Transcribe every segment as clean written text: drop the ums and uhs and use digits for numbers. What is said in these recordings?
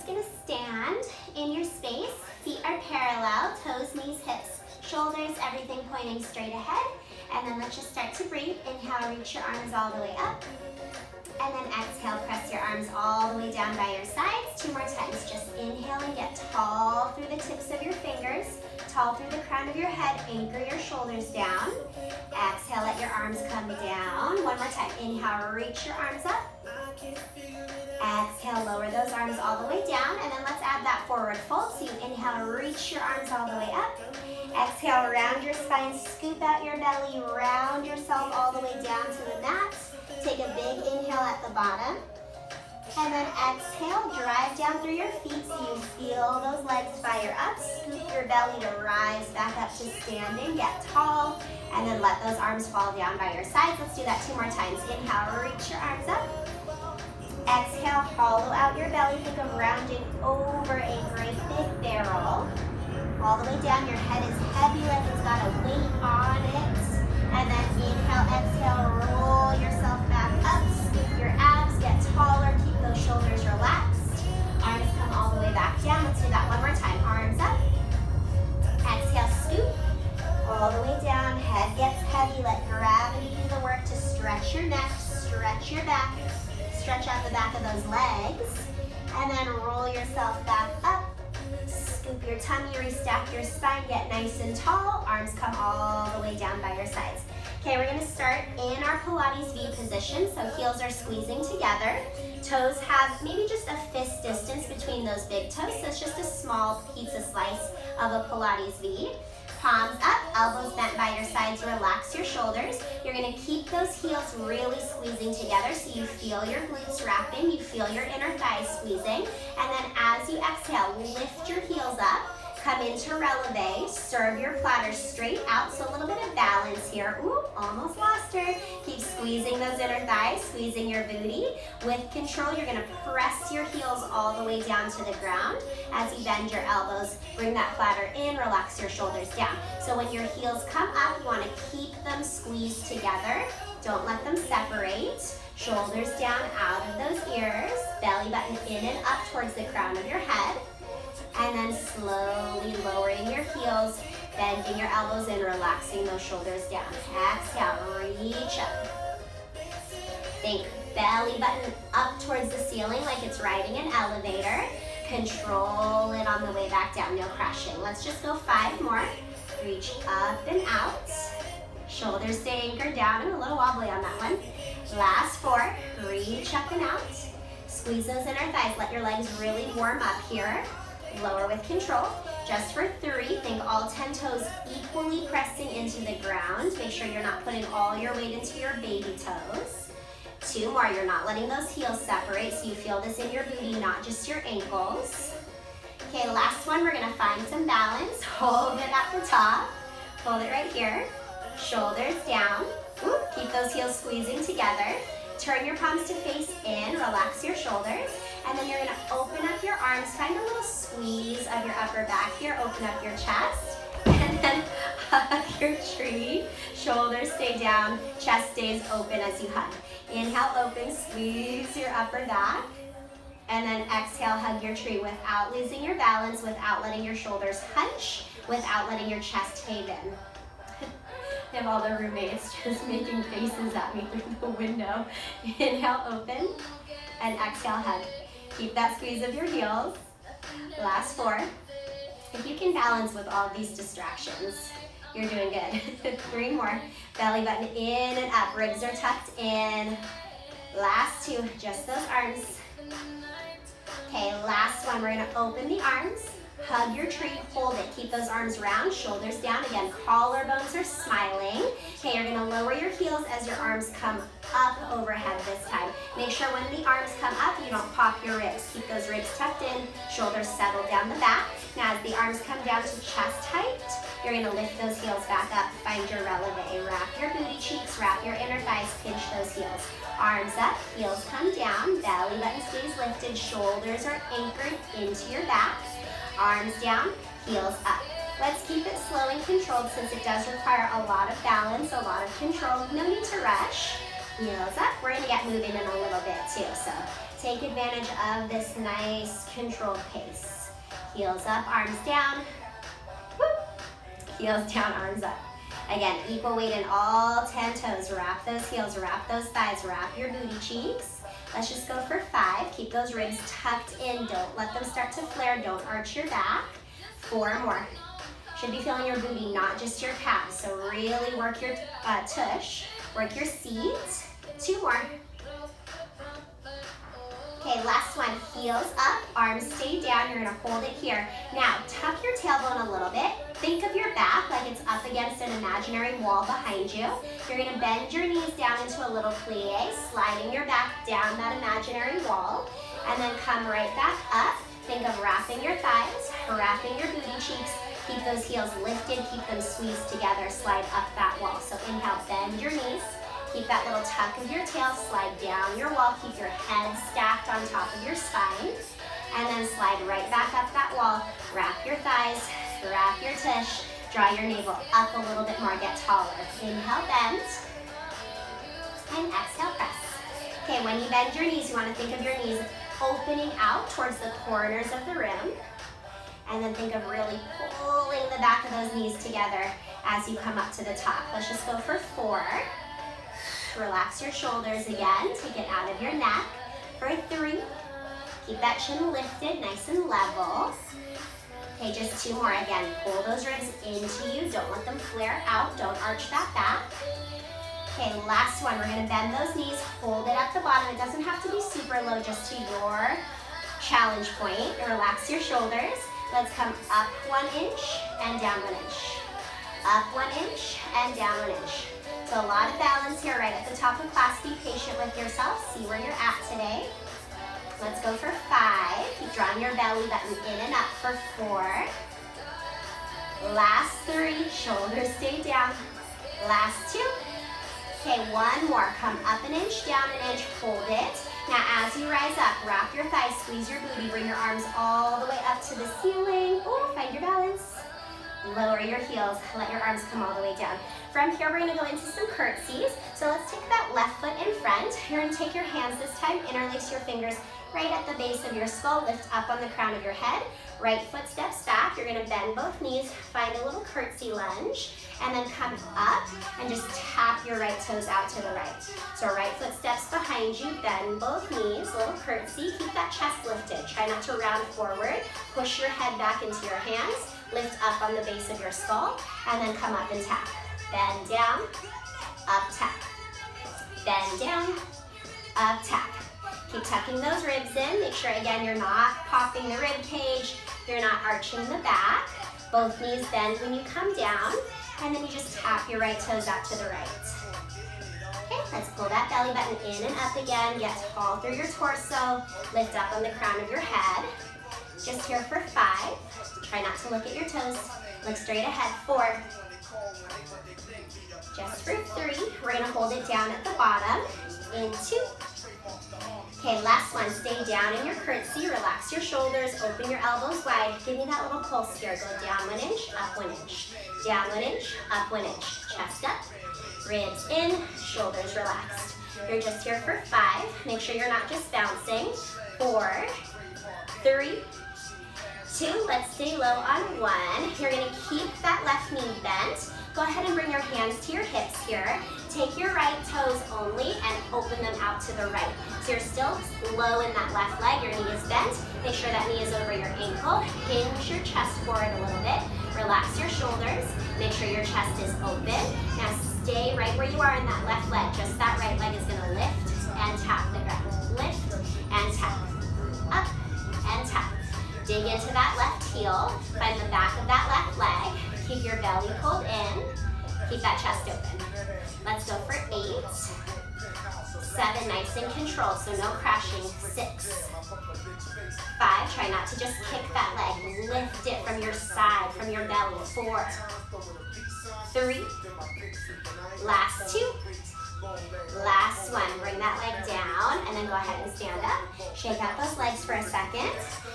just gonna stand in your space. Feet are parallel, toes, knees, hips, shoulders, everything pointing straight ahead. And then let's just start to breathe. Inhale, reach your arms all the way up. And then exhale, press your arms all the way down by your sides. 2 more times. Just inhale and get tall through the tips of your fingers, tall through the crown of your head. Anchor your shoulders down. Exhale, let your arms come down. 1 more time. Inhale, reach your arms up. Exhale, lower those arms all the way down. And then let's add that forward fold. So you inhale, reach your arms all the way up. Exhale, round your spine, scoop out your belly, round yourself all the way down to the mat. Take a big inhale at the bottom. And then exhale, drive down through your feet so you feel those legs fire up. Scoop your belly to rise back up to standing, get tall, and then let those arms fall down by your sides. Let's do that 2 more times. Inhale, reach your arms up. Exhale, hollow out your belly. Think of rounding over a great big barrel. All the way down, your head is heavy like it's got a weight on it. And then inhale, exhale, roll yourself back up. Scoop your abs, get taller, keep those shoulders relaxed. Arms come all the way back down. Let's do that 1 more time. Arms up. Exhale, scoop. All the way down, head gets heavy. Let gravity do the work to stretch your neck, stretch your back, stretch out the back of those legs. And then roll yourself back up. Scoop your tummy, restack your spine, get nice and tall. Arms come all the way down by your sides. Okay, we're gonna start in our Pilates V position. So heels are squeezing together. Toes have maybe just a fist distance between those big toes. So it's just a small pizza slice of a Pilates V. Palms up, elbows bent by your sides, relax your shoulders. You're gonna keep those heels really squeezing together so you feel your glutes wrapping, you feel your inner thighs squeezing. And then as you exhale, lift your heels up, come into releve, serve your platter straight out. So a little bit of balance here. Ooh, almost lost her. Keep squeezing those inner thighs, squeezing your booty. With control, you're gonna press your heels all the way down to the ground. As you bend your elbows, bring that platter in, relax your shoulders down. So when your heels come up, you wanna keep them squeezed together. Don't let them separate. Shoulders down out of those ears, belly button in and up towards the crown of your head. And then slowly lowering your heels, bending your elbows in, relaxing those shoulders down. Exhale, reach up. Think belly button up towards the ceiling like it's riding an elevator. Control it on the way back down, no crashing. Let's just go 5 more. Reach up and out. Shoulders stay anchored down. Ooh, a little wobbly on that one. Last 4, reach up and out. Squeeze those inner thighs, let your legs really warm up here. Lower with control. Just for 3, think all 10 toes equally pressing into the ground. Make sure you're not putting all your weight into your baby toes. 2 more, you're not letting those heels separate, so you feel this in your booty, not just your ankles. Okay, last one, we're gonna find some balance. Hold it at the top. Hold it right here. Shoulders down. Ooh, keep those heels squeezing together. Turn your palms to face in, relax your shoulders. And then you're gonna open up your arms, find a little squeeze of your upper back here, open up your chest, and then hug your tree. Shoulders stay down, chest stays open as you hug. Inhale, open, squeeze your upper back. And then exhale, hug your tree without losing your balance, without letting your shoulders hunch, without letting your chest cave in. I have all the roommates just making faces at me through the window. Inhale, open, and exhale, hug. Keep that squeeze of your heels. Last 4. If you can balance with all these distractions, you're doing good. 3 more. Belly button in and up. Ribs are tucked in. Last 2. Just those arms. Okay, last one. We're going to open the arms. Hug your tree, hold it. Keep those arms round, shoulders down. Again, collarbones are smiling. Okay, you're gonna lower your heels as your arms come up overhead this time. Make sure when the arms come up, you don't pop your ribs. Keep those ribs tucked in, shoulders settle down the back. Now as the arms come down to chest height, you're gonna lift those heels back up, find your releve. Wrap your booty cheeks, wrap your inner thighs, pinch those heels. Arms up, heels come down, belly button stays lifted, shoulders are anchored into your back. Arms down, heels up. Let's keep it slow and controlled since it does require a lot of balance, a lot of control. No need to rush. Heels up. We're gonna get moving in a little bit too, so take advantage of this nice controlled pace. Heels up, arms down. Whoop. Heels down, arms up. Again, equal weight in all 10 toes. Wrap those heels, wrap those thighs, wrap your booty cheeks. Let's just go for 5. Keep those ribs tucked in. Don't let them start to flare. Don't arch your back. 4 more. Should be feeling your booty, not just your calves. So really work your tush, work your seat. 2 more. Okay, last one, heels up, arms stay down. You're gonna hold it here. Now, tuck your tailbone a little bit. Think of your back like it's up against an imaginary wall behind you. You're gonna bend your knees down into a little plie, sliding your back down that imaginary wall, and then come right back up. Think of wrapping your thighs, wrapping your booty cheeks. Keep those heels lifted, keep them squeezed together, slide up that wall. So inhale, bend your knees. Keep that little tuck of your tail, slide down your wall, keep your head stacked on top of your spine, and then slide right back up that wall. Wrap your thighs, wrap your tush, draw your navel up a little bit more, get taller. Inhale, bend, and exhale, press. Okay, when you bend your knees, you want to think of your knees opening out towards the corners of the rim, and then think of really pulling the back of those knees together as you come up to the top. Let's just go for 4. Relax your shoulders again, take it out of your neck. For 3, keep that chin lifted, nice and level. Okay, just 2 more. Again, pull those ribs into you, don't let them flare out, don't arch that back. Okay, last one, we're gonna bend those knees, hold it at the bottom. It doesn't have to be super low, just to your challenge point. Relax your shoulders. Let's come up 1 inch and down 1 inch. Up 1 inch and down 1 inch. So a lot of balance here right at the top of class. Be patient with yourself. See where you're at today. Let's go for 5. Keep drawing your belly button in and up for 4. Last 3. Shoulders stay down. Last 2. Okay, 1 more. Come up 1 inch, down 1 inch. Hold it. Now as you rise up, wrap your thighs, squeeze your booty. Bring your arms all the way up to the ceiling. Ooh, find your balance. Lower your heels, let your arms come all the way down. From here, we're gonna go into some curtsies. So let's take that left foot in front. You're gonna take your hands this time, interlace your fingers right at the base of your skull, lift up on the crown of your head. Right foot steps back, you're gonna bend both knees, find a little curtsy lunge, and then come up and just tap your right toes out to the right. So right foot steps behind you, bend both knees, little curtsy, keep that chest lifted. Try not to round forward, push your head back into your hands, lift up on the base of your skull, and then come up and tap. Bend down, up, tap. Bend down, up, tap. Keep tucking those ribs in. Make sure, again, you're not popping the rib cage. You're not arching the back. Both knees bend when you come down, and then you just tap your right toes out to the right. Okay, let's pull that belly button in and up again. Get tall through your torso. Lift up on the crown of your head. Just here for 5. Try not to look at your toes. Look straight ahead. 4. Just for 3. We're gonna hold it down at the bottom. In 2. Okay, last one. Stay down in your curtsy. Relax your shoulders. Open your elbows wide. Give me that little pulse here. Go down 1 inch, up 1 inch. Down 1 inch, up 1 inch. Chest up. Ribs in. Shoulders relaxed. You're just here for 5. Make sure you're not just bouncing. 4. 3. 2, let's stay low on 1. You're gonna keep that left knee bent. Go ahead and bring your hands to your hips here. Take your right toes only and open them out to the right. So you're still low in that left leg, your knee is bent. Make sure that knee is over your ankle. Hinge your chest forward a little bit. Relax your shoulders. Make sure your chest is open. Now stay right where you are in that left leg. Just that right leg is gonna lift and tap the ground. Lift and tap. Up and tap. Dig into that left heel, find the back of that left leg, keep your belly pulled in, keep that chest open. Let's go for 8, 7, nice and controlled, so no crashing. 6, 5, try not to just kick that leg, lift it from your side, from your belly. 4, 3, last 2, last one. Bring that leg down and then go ahead and stand up. Shake out those legs for a second.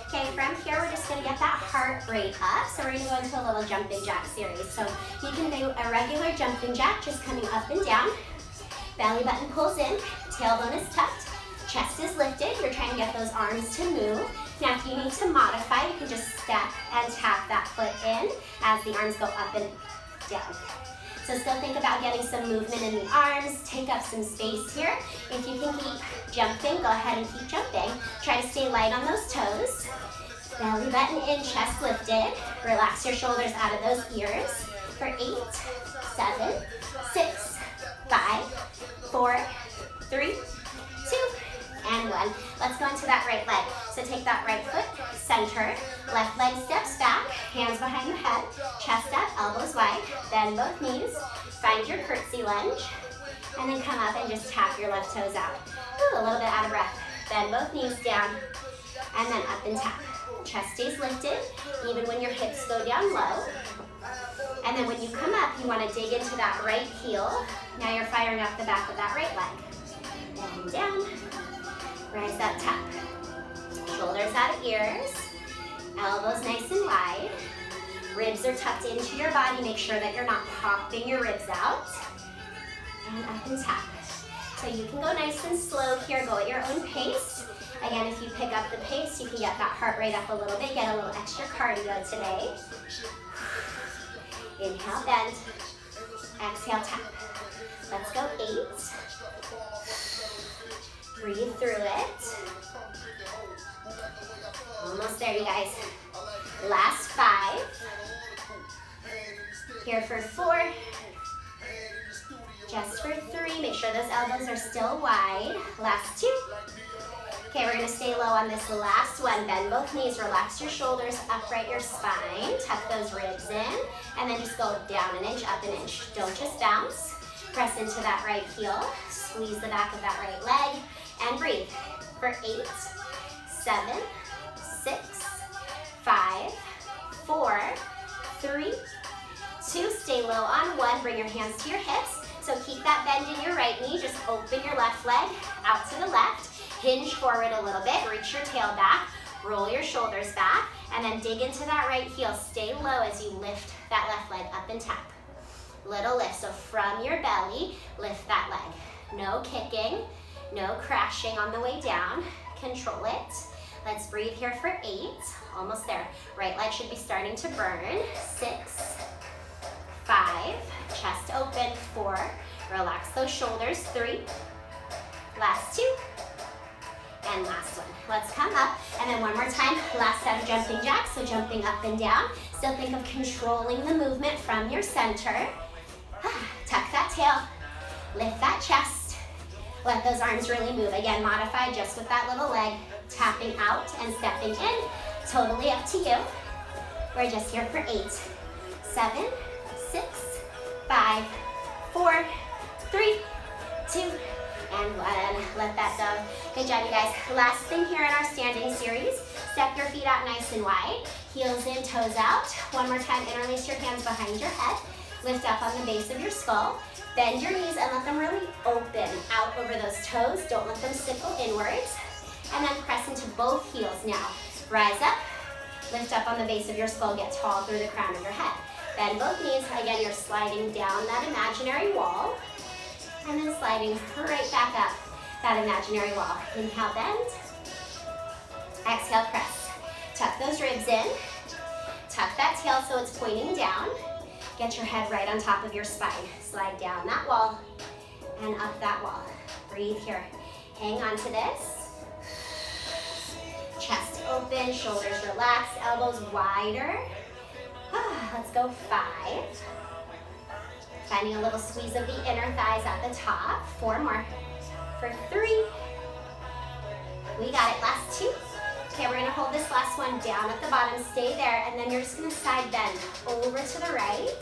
Okay, from here we're just gonna get that heart rate up. So we're gonna go into a little jumping jack series. So you can do a regular jumping jack, just coming up and down. Belly button pulls in, tailbone is tucked, chest is lifted. You're trying to get those arms to move. Now if you need to modify, you can just step and tap that foot in as the arms go up and down. So still think about getting some movement in the arms, take up some space here. If you can keep jumping, go ahead and keep jumping. Try to stay light on those toes. Belly button in, chest lifted. Relax your shoulders out of those ears. For 8, 7, 6, 5, 4, 3, 2, and 1. Let's go into that right leg. So take that right foot, center, left leg steps back, hands behind the head, chest up, elbows wide, bend both knees, find your curtsy lunge, and then come up and just tap your left toes out. Ooh, a little bit out of breath. Bend both knees down, and then up and tap. Chest stays lifted, even when your hips go down low. And then when you come up, you want to dig into that right heel. Now you're firing up the back of that right leg. And down, rise up, tap. Shoulders out of ears, elbows nice and wide. Ribs are tucked into your body. Make sure that you're not popping your ribs out. And up and tap. So you can go nice and slow here, go at your own pace. Again, if you pick up the pace, you can get that heart rate up a little bit, get a little extra cardio today. Inhale, bend. Exhale, tap. Let's go 8. Breathe through it. Almost there, you guys. Last 5. Here for 4. Just for 3. Make sure those elbows are still wide. Last 2. Okay, we're gonna stay low on this last one. Bend both knees, relax your shoulders, upright your spine, tuck those ribs in, and then just go down an inch, up an inch. Don't just bounce. Press into that right heel, squeeze the back of that right leg, and breathe. For 8, 7, 6, 5, 4, 3, 2. Stay low on 1. Bring your hands to your hips. So keep that bend in your right knee. Just open your left leg out to the left. Hinge forward a little bit, reach your tail back, roll your shoulders back, and then dig into that right heel. Stay low as you lift that left leg up and tap. Little lift, so from your belly, lift that leg. No kicking, no crashing on the way down. Control it. Let's breathe here for 8. Almost there. Right leg should be starting to burn. 6, 5, chest open. 4, relax those shoulders. 3, last 2. And last one. Let's come up, and then one more time. Last set of jumping jacks, so jumping up and down. Still think of controlling the movement from your center. Tuck that tail, lift that chest. Let those arms really move. Again, modify just with that little leg, tapping out and stepping in. Totally up to you. We're just here for 8, 7, 6, 5, 4, 3, 2, and 1. Let that go. Good job, you guys. Last thing here in our standing series. Step your feet out nice and wide. Heels in, toes out. One more time, interlace your hands behind your head. Lift up on the base of your skull. Bend your knees and let them really open out over those toes. Don't let them sickle inwards. And then press into both heels now. Rise up. Lift up on the base of your skull. Get tall through the crown of your head. Bend both knees. Again, you're sliding down that imaginary wall. And then sliding right back up that imaginary wall. Inhale, bend. Exhale, press. Tuck those ribs in. Tuck that tail so it's pointing down. Get your head right on top of your spine. Slide down that wall and up that wall. Breathe here. Hang on to this. Chest open, shoulders relaxed, elbows wider. Let's go 5. Finding a little squeeze of the inner thighs at the top. 4 more. For 3. We got it. Last 2. Okay, we're gonna hold this last one down at the bottom. Stay there, and then you're just gonna side bend over to the right.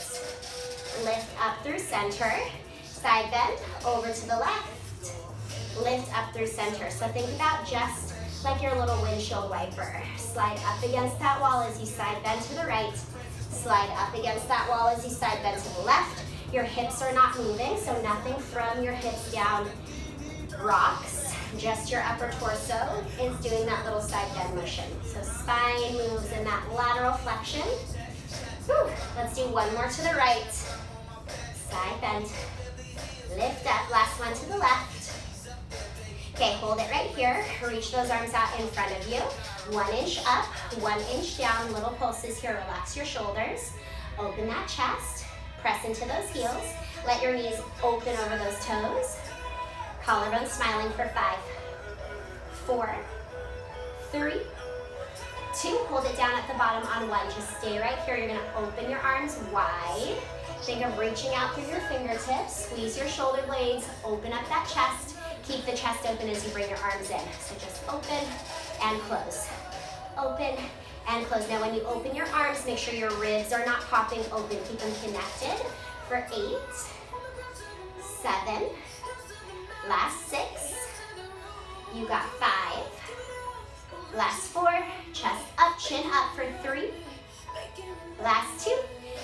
Lift up through center. Side bend over to the left. Lift up through center. So think about just like your little windshield wiper. Slide up against that wall as you side bend to the right. Slide up against that wall as you side bend to the left. Your hips are not moving, so nothing from your hips down rocks. Just your upper torso is doing that little side bend motion. So spine moves in that lateral flexion. Whew. Let's do one more to the right. Side bend. Lift up, last one to the left. Okay, hold it right here. Reach those arms out in front of you. 1 inch up, 1 inch down, little pulses here. Relax your shoulders. Open that chest. Press into those heels. Let your knees open over those toes. Collarbone smiling for 5, 4, 3, 2. Hold it down at the bottom on 1. Just stay right here. You're gonna open your arms wide. Think of reaching out through your fingertips. Squeeze your shoulder blades. Open up that chest. Keep the chest open as you bring your arms in. So just open and close. Open and close. Now when you open your arms, make sure your ribs are not popping open. Keep them connected for 8, 7, last 6. You got 5. Last 4. Chest up, chin up for 3. Last 2.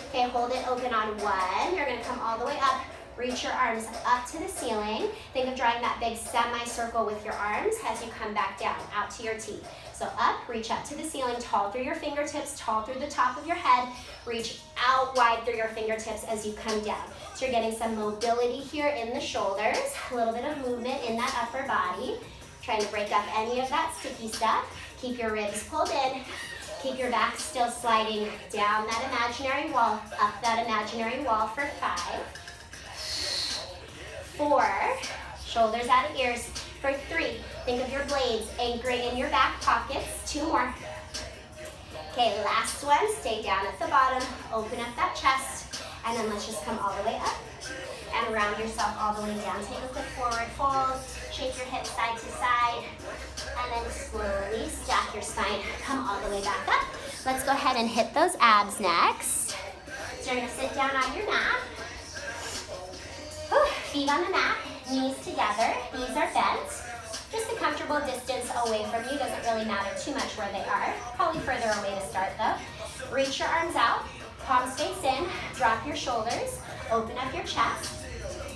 Okay, hold it open on 1. You're gonna come all the way up. Reach your arms up to the ceiling. Think of drawing that big semicircle with your arms as you come back down, out to your T. So up, reach up to the ceiling, tall through your fingertips, tall through the top of your head. Reach out wide through your fingertips as you come down. So you're getting some mobility here in the shoulders, a little bit of movement in that upper body. Trying to break up any of that sticky stuff. Keep your ribs pulled in. Keep your back still sliding down that imaginary wall, up that imaginary wall for 5, 4, shoulders out of ears for 3. Think of your blades anchoring in your back pockets. 2 more. Okay, last one. Stay down at the bottom. Open up that chest. And then let's just come all the way up and round yourself all the way down. Take a quick forward fold. Shake your hips side to side. And then slowly stack your spine. Come all the way back up. Let's go ahead and hit those abs next. So you're going to sit down on your mat. Feet on the mat, knees together, knees are bent. Just a comfortable distance away from you, doesn't really matter too much where they are. Probably further away to start though. Reach your arms out, palms face in, drop your shoulders, open up your chest,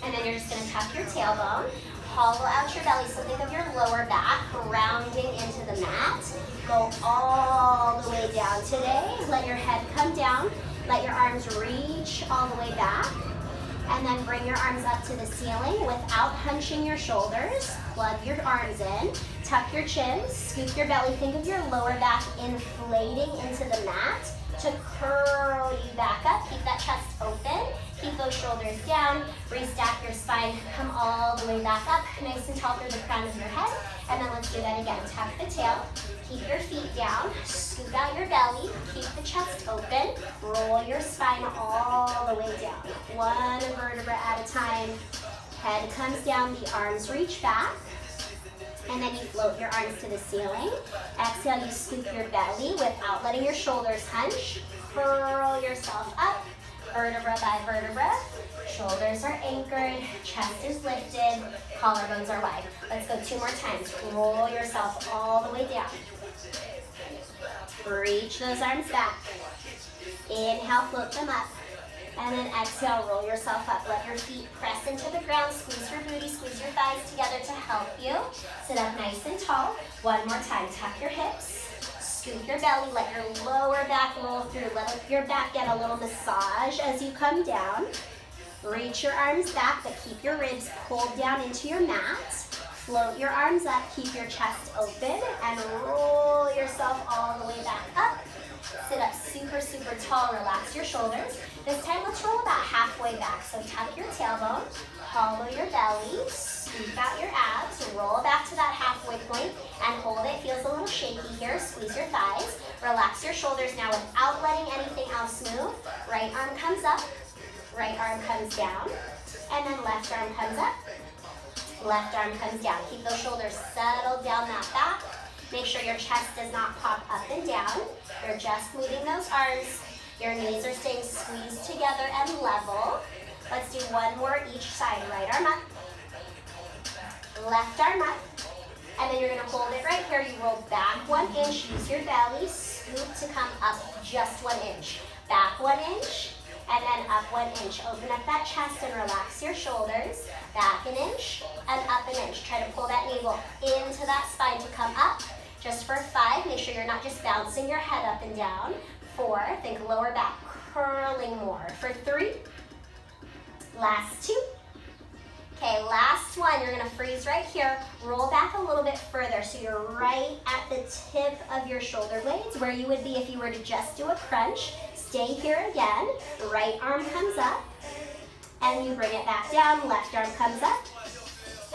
and then you're just gonna tuck your tailbone, hollow out your belly, so think of your lower back rounding into the mat. Go all the way down today. Let your head come down, let your arms reach all the way back. And then bring your arms up to the ceiling without hunching your shoulders. Plug your arms in, tuck your chin, scoop your belly. Think of your lower back inflating into the mat to curl you back up. Keep that chest open. Keep those shoulders down. Restack your spine. Come all the way back up, nice and tall through the crown of your head. And then let's do that again. Tuck the tail. Keep your feet down. Scoop out your belly. Keep the chest open. Roll your spine all the way down. 1 vertebra at a time. Head comes down. The arms reach back. And then you float your arms to the ceiling. Exhale, you scoop your belly without letting your shoulders hunch. Curl yourself up, vertebra by vertebra. Shoulders are anchored, chest is lifted, collarbones are wide. Let's go 2 more times. Roll yourself all the way down. Reach those arms back. Inhale, float them up. And then exhale, roll yourself up. Let your feet press into the ground. Squeeze your booty, squeeze your thighs together to help you. Sit up nice and tall. 1 more time. Tuck your hips. Scoop your belly. Let your lower back roll through. Let your back get a little massage as you come down. Reach your arms back, but keep your ribs pulled down into your mat. Float your arms up. Keep your chest open. And roll yourself all the way back up. Sit up super, super tall. Relax your shoulders. This time, let's roll about halfway back. So tuck your tailbone, hollow your belly, scoop out your abs, roll back to that halfway point, and hold it. Feels a little shaky here. Squeeze your thighs. Relax your shoulders now without letting anything else move. Right arm comes up, right arm comes down, and then left arm comes up, left arm comes down. Keep those shoulders settled down that back. Make sure your chest does not pop up and down. You're just moving those arms. Your knees are staying squeezed together and level. Let's do 1 more each side. Right arm up, left arm up, and then you're gonna hold it right here. You roll back 1 inch, use your belly, scoop to come up just 1 inch. Back 1 inch, and then up 1 inch. Open up that chest and relax your shoulders. Back 1 inch, and up 1 inch. Try to pull that navel into that spine to come up. Just for 5, make sure you're not just bouncing your head up and down. 4, think lower back, curling more. For 3, last 2, Okay, last one. You're gonna freeze right here. Roll back a little bit further so you're right at the tip of your shoulder blades where you would be if you were to just do a crunch. Stay here again. Right arm comes up and you bring it back down. Left arm comes up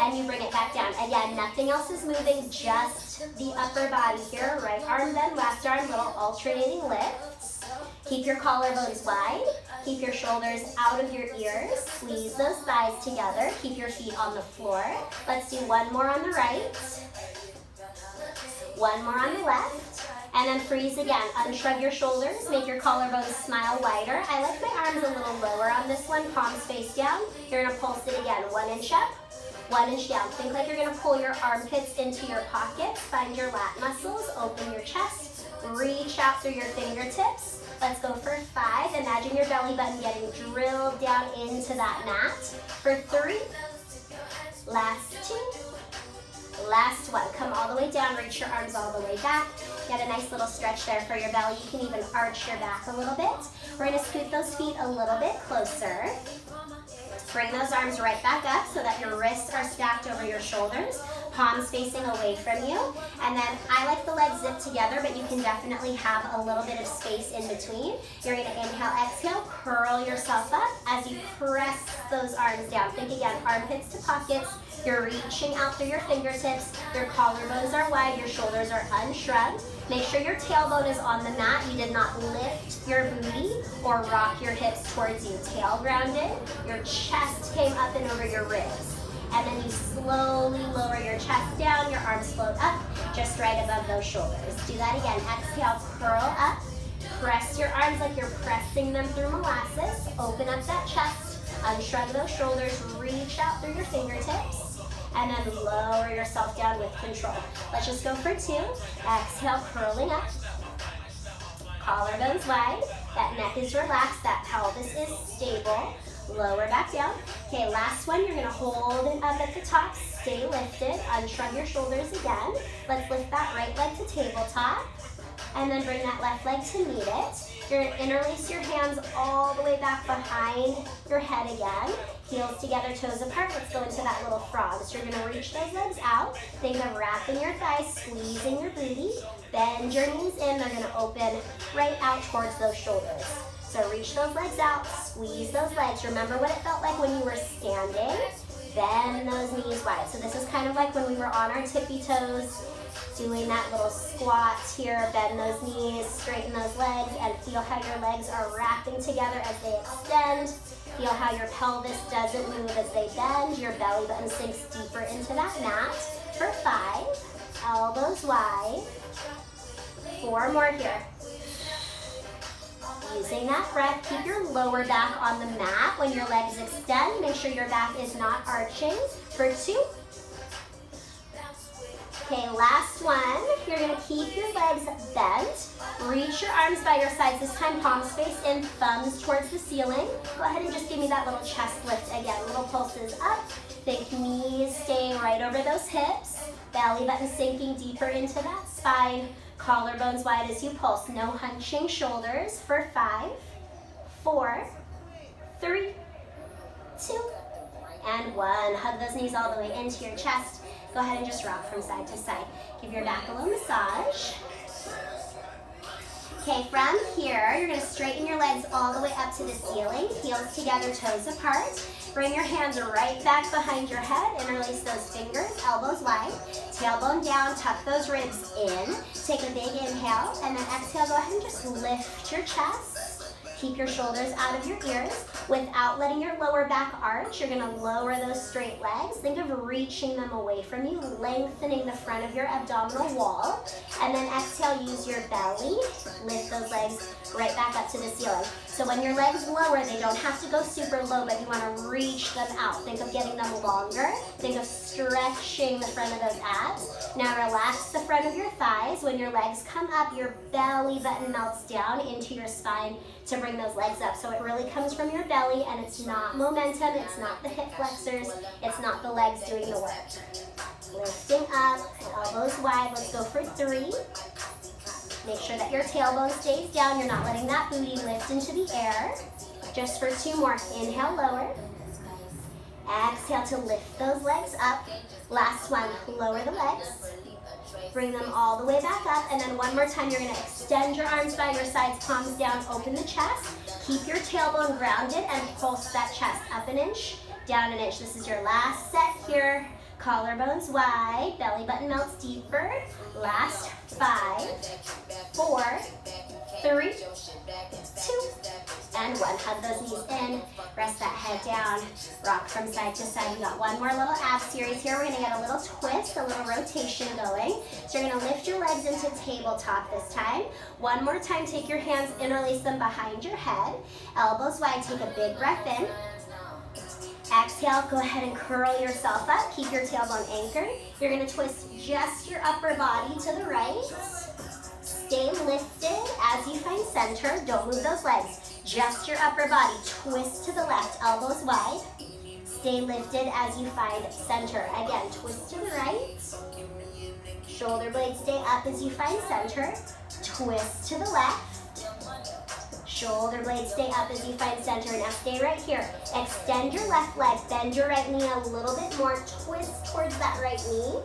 and you bring it back down. Again, nothing else is moving, just the upper body here. Right arm, then left arm, little alternating lifts. Keep your collarbones wide. Keep your shoulders out of your ears. Squeeze those thighs together. Keep your feet on the floor. Let's do one more on the right. One more on the left. And then freeze again. Unshrug your shoulders. Make your collarbones smile wider. I like my arms a little lower on this one. Palms face down. You're going to pulse it again. 1 inch up. 1 inch down. Think like you're going to pull your armpits into your pockets. Find your lat muscles. Open your chest. Reach out through your fingertips. Let's go for 5. Imagine your belly button getting drilled down into that mat. For 3. Last 2. Last 1. Come all the way down. Reach your arms all the way back. Get a nice little stretch there for your belly. You can even arch your back a little bit. We're going to scoot those feet a little bit closer. Bring those arms right back up so that your wrists are stacked over your shoulders, palms facing away from you. And then I like the legs zipped together, but you can definitely have a little bit of space in between. You're going to inhale, exhale, curl yourself up as you press those arms down. Think again, armpits to pockets. You're reaching out through your fingertips. Your collarbones are wide. Your shoulders are unshrugged. Make sure your tailbone is on the mat. You did not lift your booty or rock your hips towards you. Tail grounded. Your chest came up and over your ribs. And then you slowly lower your chest down. Your arms float up just right above those shoulders. Do that again. Exhale, curl up. Press your arms like you're pressing them through molasses. Open up that chest. Unshrug those shoulders. Reach out through your fingertips. And then lower yourself down with control. Let's just go for 2. Exhale, curling up. Collarbones wide. That neck is relaxed. That pelvis is stable. Lower back down. Okay, last one. You're going to hold it up at the top. Stay lifted. Unshrug your shoulders again. Let's lift that right leg to tabletop. And then bring that left leg to meet it. You're going to interlace your hands all the way back behind your head again. Heels together, toes apart. Let's go into that little frog. So you're going to reach those legs out. Think of wrapping your thighs, squeezing your booty. Bend your knees in. They're going to open right out towards those shoulders. So reach those legs out, squeeze those legs. Remember what it felt like when you were standing. Bend those knees wide. So this is kind of like when we were on our tippy toes, doing that little squat here. Bend those knees, straighten those legs, and feel how your legs are wrapping together as they extend. Feel how your pelvis doesn't move as they bend. Your belly button sinks deeper into that mat. For 5, elbows wide. 4 more here. Using that breath, keep your lower back on the mat. When your legs extend, make sure your back is not arching. For 2. Okay, last one. You're going to keep your legs bent. Reach your arms by your sides. This time, palms face in, thumbs towards the ceiling. Go ahead and just give me that little chest lift again. Little pulses up. Think knees staying right over those hips. Belly button sinking deeper into that spine. Collarbones wide as you pulse. No hunching shoulders. For 5, 4, 3, 2, and 1. Hug those knees all the way into your chest. Go ahead and just rock from side to side. Give your back a little massage. Okay, from here, you're going to straighten your legs all the way up to the ceiling. Heels together, toes apart. Bring your hands right back behind your head. Interlace those fingers, elbows wide. Tailbone down, tuck those ribs in. Take a big inhale, and then exhale. Go ahead and just lift your chest. Keep your shoulders out of your ears. Without letting your lower back arch, you're going to lower those straight legs. Think of reaching them away from you, lengthening the front of your abdominal wall. And then exhale, use your belly. Lift those legs right back up to the ceiling. So when your legs lower, they don't have to go super low, but you want to reach them out. Think of getting them longer. Think of stretching the front of those abs. Now relax the front of your thighs. When your legs come up, your belly button melts down into your spine to bring those legs up. So it really comes from your belly, and it's not momentum, it's not the hip flexors, it's not the legs doing the work. Lifting up, elbows wide. Let's go for 3. Make sure that your tailbone stays down. You're not letting that booty lift into the air. Just for 2 more. Inhale, lower. Exhale to lift those legs up. Last one, lower the legs. Bring them all the way back up, and then one more time, you're gonna extend your arms by your sides, palms down, open the chest. Keep your tailbone grounded and pulse that chest up an inch, down an inch. This is your last set here. Collarbones wide, belly button melts deeper. Last 5, 4, 3, 2, and 1. Hug those knees in, rest that head down, rock from side to side. We got one more little ab series here. We're gonna get a little twist, a little rotation going. So you're gonna lift your legs into tabletop this time. One more time, take your hands, interlace them behind your head. Elbows wide, take a big breath in. Exhale, go ahead and curl yourself up. Keep your tailbone anchored. You're gonna twist just your upper body to the right. Stay lifted as you find center. Don't move those legs. Just your upper body. Twist to the left, elbows wide. Stay lifted as you find center. Again, twist to the right. Shoulder blades stay up as you find center. Twist to the left. Shoulder blades stay up as you find center. Now stay right here. Extend your left leg. Bend your right knee a little bit more. Twist towards that right knee.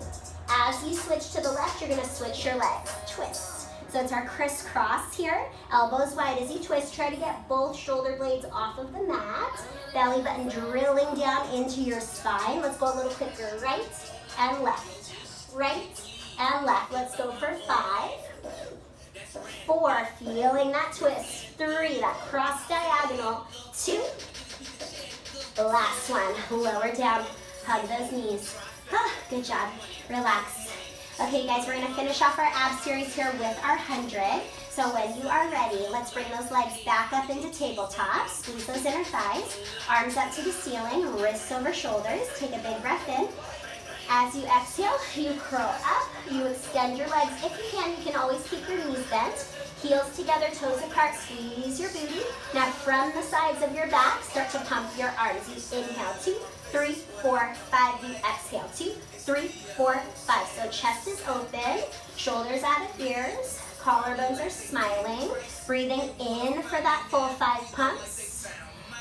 As you switch to the left, you're going to switch your legs. Twist. So it's our crisscross here. Elbows wide as you twist. Try to get both shoulder blades off of the mat. Belly button drilling down into your spine. Let's go a little quicker. Right and left. Right and left. Let's go for 5, 4, feeling that twist. 3, that cross diagonal. 2, the last one. Lower down. Hug those knees. Good job. Relax. Okay, guys, we're gonna finish off our ab series here with our 100. So when you are ready, let's bring those legs back up into tabletop. Squeeze those inner thighs. Arms up to the ceiling, wrists over shoulders. Take a big breath in. As you exhale, you curl up. You extend your legs. If you can always keep your knees bent. Heels together, toes apart, squeeze your booty. Now from the sides of your back, start to pump your arms. You inhale, 2, 3, 4, 5. You exhale, 2, 3, 4, 5. So chest is open, shoulders out of ears, collarbones are smiling. Breathing in for that full 5 pumps.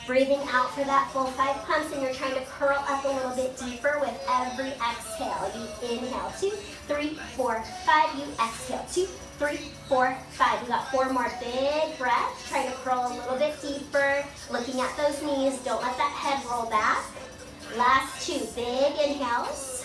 Breathing out for that full 5 pumps, and you're trying to curl up a little bit deeper with every exhale. You inhale, 2, 3, 4, 5. You exhale, 2, 3, 4, 5. We got 4 more big breaths. Try to curl a little bit deeper. Looking at those knees. Don't let that head roll back. Last 2 big inhales.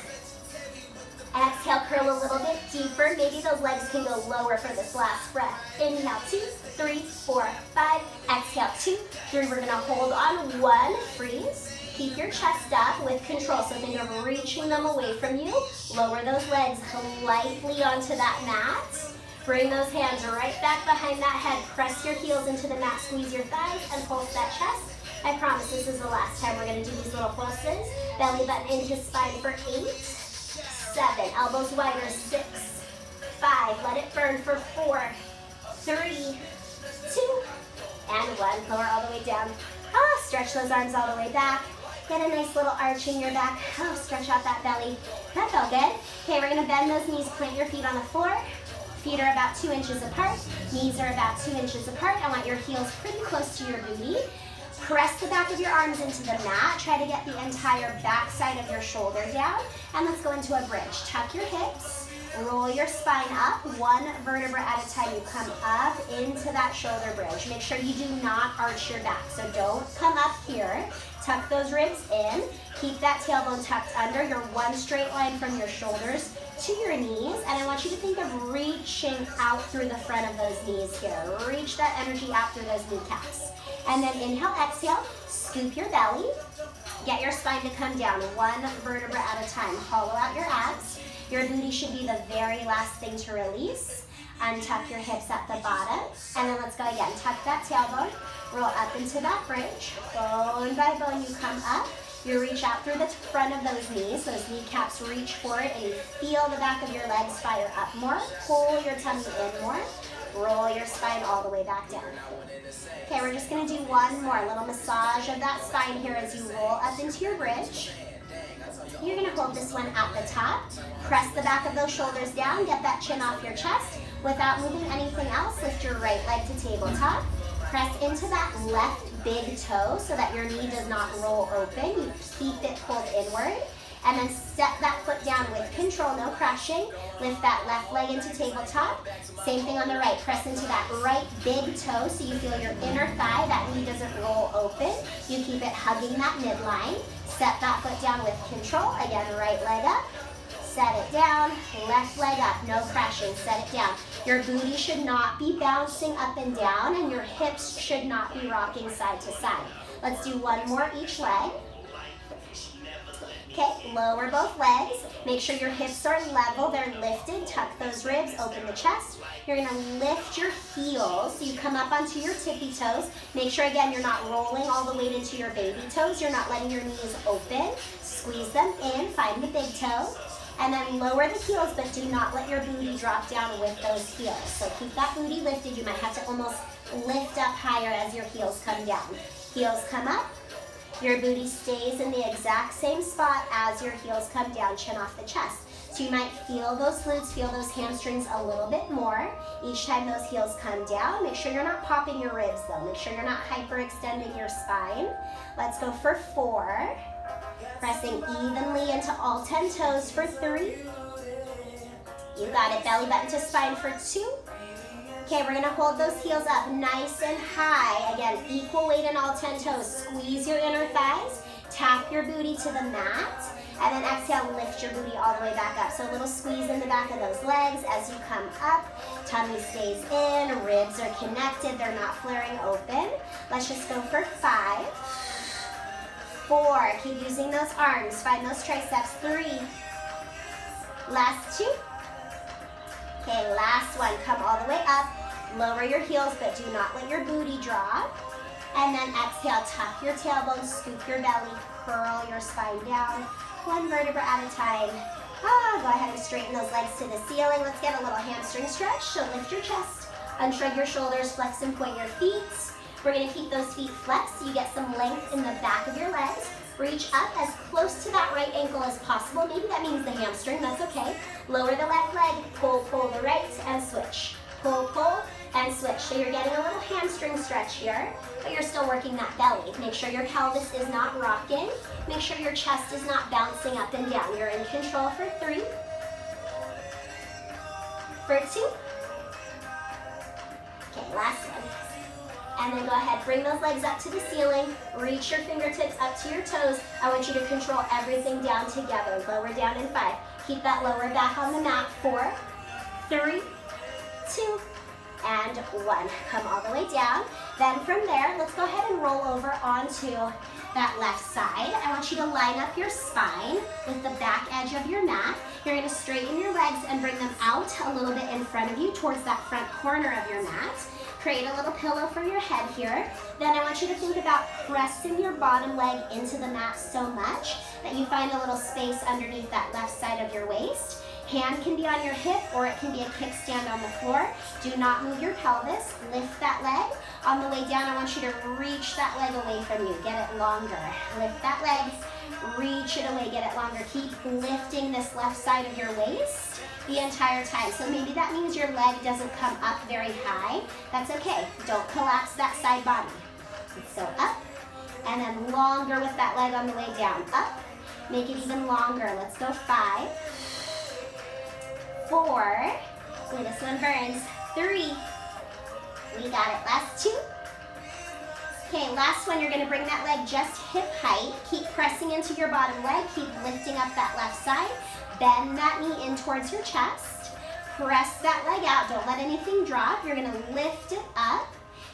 Exhale, curl a little bit deeper. Maybe those legs can go lower for this last breath. Inhale, 2, 3, 4, 5. Exhale, 2, 3. We're gonna hold on 1, freeze. Keep your chest up with control. So think of reaching them away from you. Lower those legs lightly onto that mat. Bring those hands right back behind that head. Press your heels into the mat, squeeze your thighs, and pulse that chest. I promise this is the last time we're gonna do these little pulses. Belly button into spine for 8, 7, elbows wider, 6, 5, let it burn for 4, 3, 2, and 1. Lower all the way down. Stretch those arms all the way back. Get a nice little arch in your back. Stretch out that belly. That felt good. Okay, we're gonna bend those knees, plant your feet on the floor. Feet are about 2 inches apart. Knees are about 2 inches apart. I want your heels pretty close to your booty. Press the back of your arms into the mat. Try to get the entire back side of your shoulder down. And let's go into a bridge. Tuck your hips. Roll your spine up. 1 vertebra at a time. You come up into that shoulder bridge. Make sure you do not arch your back. So don't come up here. Tuck those ribs in. Keep that tailbone tucked under. You're 1 straight line from your shoulders to your knees, and I want you to think of reaching out through the front of those knees here. Reach that energy out through those kneecaps. And then inhale, exhale, scoop your belly. Get your spine to come down 1 vertebra at a time. Hollow out your abs. Your booty should be the very last thing to release. Untuck your hips at the bottom. And then let's go again. Tuck that tailbone. Roll up into that bridge. Bone by bone, you come up. You reach out through the front of those knees. Those kneecaps reach forward, and you feel the back of your legs fire up more. Pull your tummy in more. Roll your spine all the way back down. Okay, we're just gonna do 1 more. A little massage of that spine here as you roll up into your bridge. You're gonna hold this one at the top. Press the back of those shoulders down. Get that chin off your chest. Without moving anything else, lift your right leg to tabletop. Press into that left big toe so that your knee does not roll open. You keep it pulled inward. And then step that foot down with control, no crashing. Lift that left leg into tabletop. Same thing on the right. Press into that right big toe so you feel your inner thigh. That knee doesn't roll open. You keep it hugging that midline. Set that foot down with control. Again, right leg up. Set it down. Left leg up. No crashing. Set it down. Your booty should not be bouncing up and down, and your hips should not be rocking side to side. Let's do one more each leg. Okay, lower both legs. Make sure your hips are level, they're lifted. Tuck those ribs, open the chest. You're gonna lift your heels so you come up onto your tippy toes. Make sure, again, you're not rolling all the weight into your baby toes. You're not letting your knees open. Squeeze them in, find the big toe. And then lower the heels, but do not let your booty drop down with those heels. So keep that booty lifted. You might have to almost lift up higher as your heels come down. Heels come up. Your booty stays in the exact same spot as your heels come down, chin off the chest. So you might feel those glutes, feel those hamstrings a little bit more. Each time those heels come down, make sure you're not popping your ribs though. Make sure you're not hyperextending your spine. Let's go for 4. Pressing evenly into all 10 toes for 3. You got it, belly button to spine for 2. Okay, we're gonna hold those heels up nice and high. Again, equal weight in all 10 toes. Squeeze your inner thighs, tap your booty to the mat, and then exhale, lift your booty all the way back up. So a little squeeze in the back of those legs as you come up. Tummy stays in, ribs are connected, they're not flaring open. Let's just go for 5, 4, keep using those arms, find those triceps, 3, last 2. Okay, last one, come all the way up, lower your heels, but do not let your booty drop. And then exhale, tuck your tailbone, scoop your belly, curl your spine down, 1 vertebra at a time. Go ahead and straighten those legs to the ceiling. Let's get a little hamstring stretch, so lift your chest, unshrug your shoulders, flex and point your feet. We're gonna keep those feet flexed so you get some length in the back of your legs. Reach up as close to that right ankle as possible. Maybe that means the hamstring, that's okay. Lower the left leg, pull the right, and switch. Pull, and switch. So you're getting a little hamstring stretch here, but you're still working that belly. Make sure your pelvis is not rocking. Make sure your chest is not bouncing up and down. You're in control for 3, for 2. Okay, last one. And then go ahead, bring those legs up to the ceiling, reach your fingertips up to your toes. I want you to control everything down together. Lower down in 5. Keep that lower back on the mat. 4, 3, 2, and 1. Come all the way down. Then from there, let's go ahead and roll over onto that left side. I want you to line up your spine with the back edge of your mat. You're gonna straighten your legs and bring them out a little bit in front of you towards that front corner of your mat. Create a little pillow for your head here. Then I want you to think about pressing your bottom leg into the mat so much that you find a little space underneath that left side of your waist. Hand can be on your hip or it can be a kickstand on the floor. Do not move your pelvis. Lift that leg. On the way down, I want you to reach that leg away from you. Get it longer. Lift that leg. Reach it away. Get it longer. Keep lifting this left side of your waist the entire time. So maybe that means your leg doesn't come up very high. That's okay. Don't collapse that side body. So up, and then longer with that leg on the way down. Up, make it even longer. Let's go 5, 4, ooh, this one burns, 3, we got it, last 2. Okay, last one, you're gonna bring that leg just hip height. Keep pressing into your bottom leg, keep lifting up that left side. Bend that knee in towards your chest. Press that leg out, don't let anything drop. You're gonna lift it up.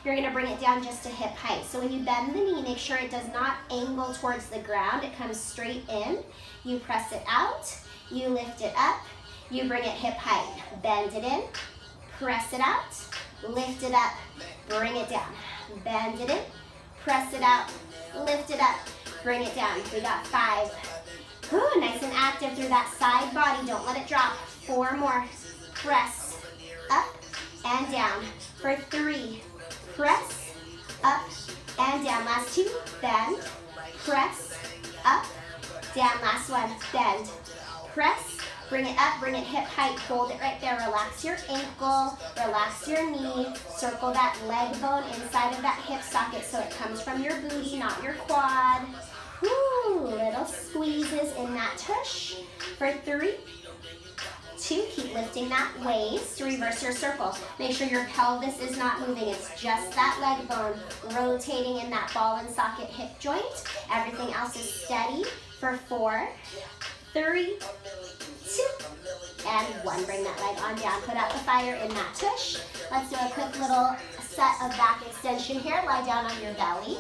You're gonna bring it down just to hip height. So when you bend the knee, make sure it does not angle towards the ground. It comes straight in. You press it out, you lift it up, you bring it hip height. Bend it in, press it out, lift it up, bring it down. Bend it in, press it out, lift it up, bring it down. We got 5. Ooh, nice and active through that side body. Don't let it drop. 4 more. Press up and down. For 3, press up and down. Last 2, bend, press up, down. Last one, bend, press Bring it up, bring it hip height, hold it right there. Relax your ankle, relax your knee. Circle that leg bone inside of that hip socket so it comes from your booty, not your quad. Woo, little squeezes in that tush. For 3, 2, keep lifting that waist. Reverse your circle. Make sure your pelvis is not moving. It's just that leg bone rotating in that ball and socket hip joint. Everything else is steady. For 4, 3, 2, and 1. Bring that leg on down. Put out the fire in that tush. Let's do a quick little set of back extension here. Lie down on your belly.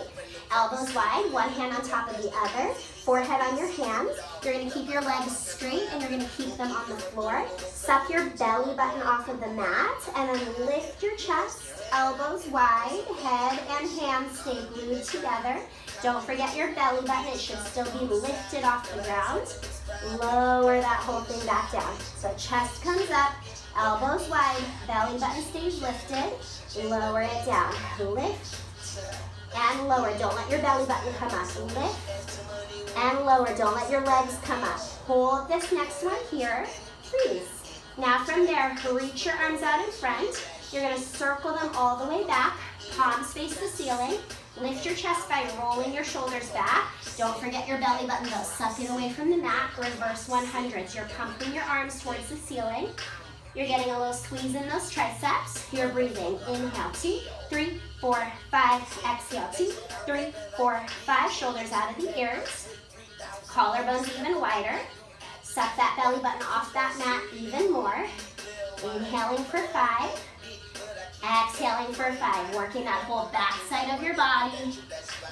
Elbows wide, one hand on top of the other. Forehead on your hands. You're going to keep your legs straight and you're going to keep them on the floor. Suck your belly button off of the mat and then lift your chest. Elbows wide, head and hands stay glued together. Don't forget your belly button. It should still be lifted off the ground. Lower that whole thing back down. So chest comes up, elbows wide, belly button stays lifted. Lower it down. Lift and lower. Don't let your belly button come up. Lift and lower. Don't let your legs come up. Hold this next one here. Freeze. Now from there, reach your arms out in front. You're going to circle them all the way back. Palms face the ceiling. Lift your chest by rolling your shoulders back. Don't forget your belly button though. Suck it away from the mat. Reverse 100s. You're pumping your arms towards the ceiling. You're getting a little squeeze in those triceps. You're breathing. Inhale, 2, 3, 4, 5. Exhale, 2, 3, 4, 5. Shoulders out of the ears. Collarbones even wider. Suck that belly button off that mat even more. Inhaling for 5. Exhaling for 5. Working that whole back side of your body.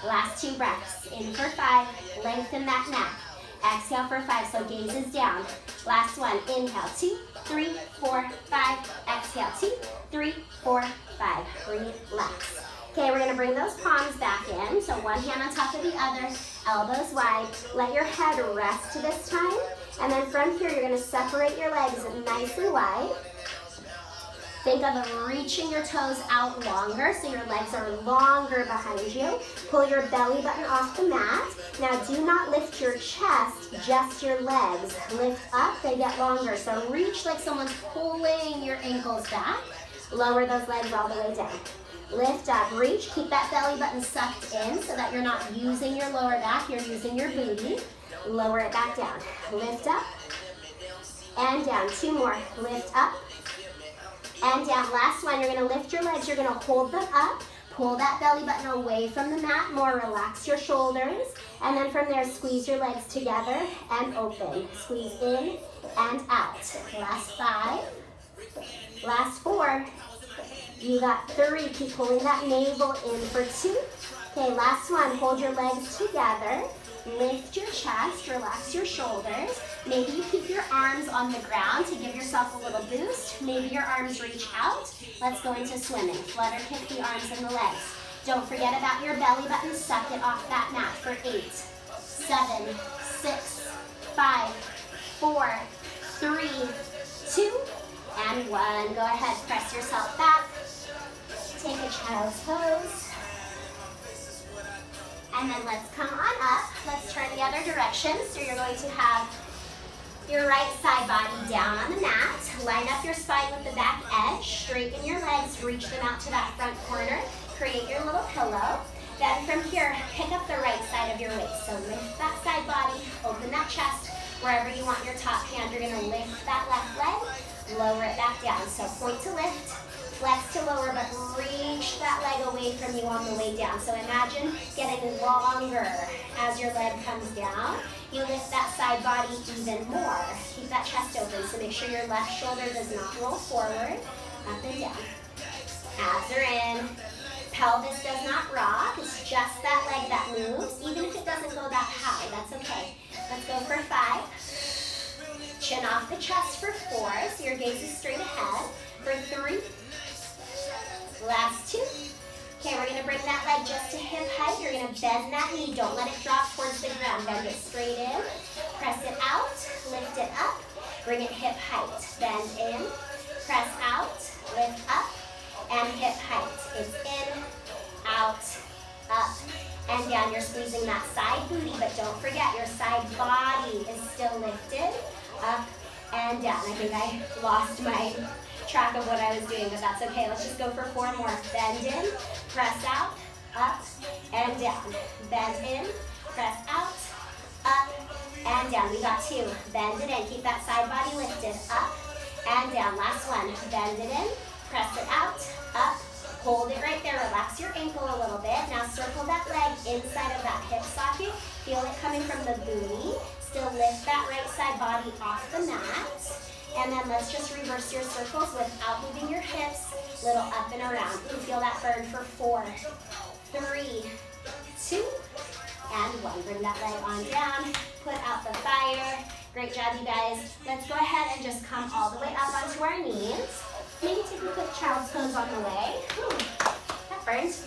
Last 2 breaths. In for 5. Lengthen that neck. Exhale for 5. So gaze is down. Last one. Inhale. 2, 3, 4, 5. Exhale. 2, 3, 4, 5. Relax. Okay, we're going to bring those palms back in. So one hand on top of the other. Elbows wide. Let your head rest this time. And then from here, you're going to separate your legs nice and wide. Think of reaching your toes out longer so your legs are longer behind you. Pull your belly button off the mat. Now do not lift your chest, just your legs. Lift up, they get longer. So reach like someone's pulling your ankles back. Lower those legs all the way down. Lift up, reach, keep that belly button sucked in so that you're not using your lower back, you're using your booty. Lower it back down. Lift up and down. 2 more. Lift up and down. Last one, you're going to lift your legs. You're going to hold them up. Pull that belly button away from the mat more. Relax your shoulders. And then from there, squeeze your legs together and open. Squeeze in and out. Last 5. Last 4. You got 3. Keep pulling that navel in for 2. Okay, last one. Hold your legs together. Lift your chest, relax your shoulders. Maybe you keep your arms on the ground to give yourself a little boost. Maybe your arms reach out. Let's go into swimming. Flutter kick the arms and the legs. Don't forget about your belly button. Suck it off that mat for 8, 7, 6, 5, 4, 3, 2, and 1. Go ahead, press yourself back. Take a child's pose. And then let's come on up. Let's turn the other direction. So you're going to have your right side body down on the mat. Line up your spine with the back edge. Straighten your legs. Reach them out to that front corner. Create your little pillow. Then from here, pick up the right side of your waist. So lift that side body. Open that chest. Wherever you want your top hand, you're going to lift that left leg. Lower it back down. So point to lift. Flex to lower, but reach that leg away from you on the way down. So imagine getting longer as your leg comes down. You lift that side body even more. Keep that chest open, so make sure your left shoulder does not roll forward. Up and down. Abs are in. Pelvis does not rock. It's just that leg that moves. Even if it doesn't go that high, that's okay. Let's go for 5. Chin off the chest for 4, so your gaze is straight ahead. For 3. Last 2. Okay, we're going to bring that leg just to hip height. You're going to bend that knee. Don't let it drop towards the ground. Bend it straight in. Press it out. Lift it up. Bring it hip height. Bend in. Press out. Lift up. And hip height. It's in, out, up, and down. You're squeezing that side booty, but don't forget your side body is still lifted. Up and down. I think I lost my track of what I was doing, but that's okay. Let's just go for 4 more. Bend in, press out, up, and down. Bend in, press out, up, and down. We got 2. Bend it in. Keep that side body lifted. Up and down. Last one. Bend it in, press it out, up, hold it right there. Relax your ankle a little bit. Now circle that leg inside of that hip socket. Feel it coming from the booty. Still lift that right side body off the mat. And then let's just reverse your circles without moving your hips. Little up and around. You feel that burn for 4, 3, 2, and 1. Bring that leg on down. Put out the fire. Great job, you guys. Let's go ahead and just come all the way up onto our knees. Maybe take a quick child's pose on the way. That burns.